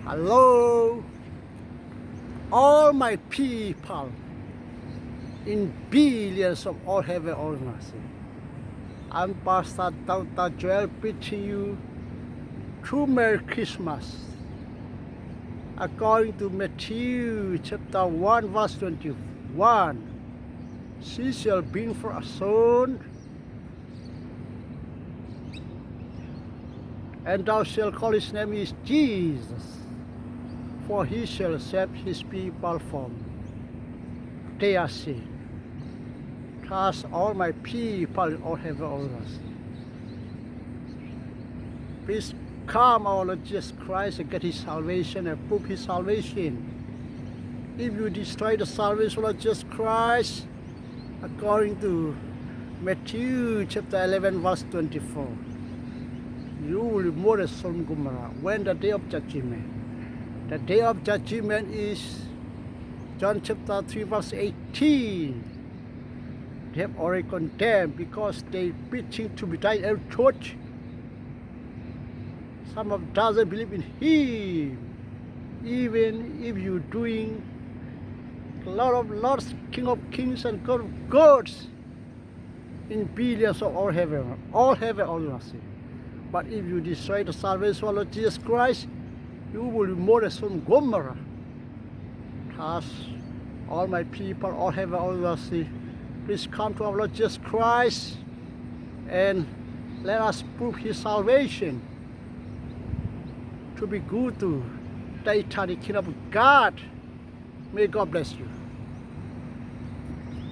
Hello, all my people in billions of all heaven, all mercy. I'm Pastor Dr. Joel preaching you through Merry Christmas. According to Matthew chapter 1 verse 21, she shall bring for a son, and thou shalt call his name is Jesus, for he shall save his people from their sin. Trust all my people in all heaven, all earth. Please come, our Lord Jesus Christ, and get his salvation and prove his salvation. If you destroy the salvation of Lord Jesus Christ, according to Matthew chapter 11 verse 24, you will be more than Sodom and Gomorrah when the day of judgment. The day of judgment is John chapter 3 verse 18. They have already condemned because they preaching to be died every church. Some of doesn't believe in him. Even if you're doing Lord of Lords, King of Kings, and God of Gods in billions of all heaven, all mercy. But if you destroy the salvation of Lord Jesus Christ, you will be more than Sodom and Gomorrah. Thus, all my people, all heaven, all mercy, please come to our Lord Jesus Christ and let us prove his salvation to be good to the eternal kingdom of God. May God bless you.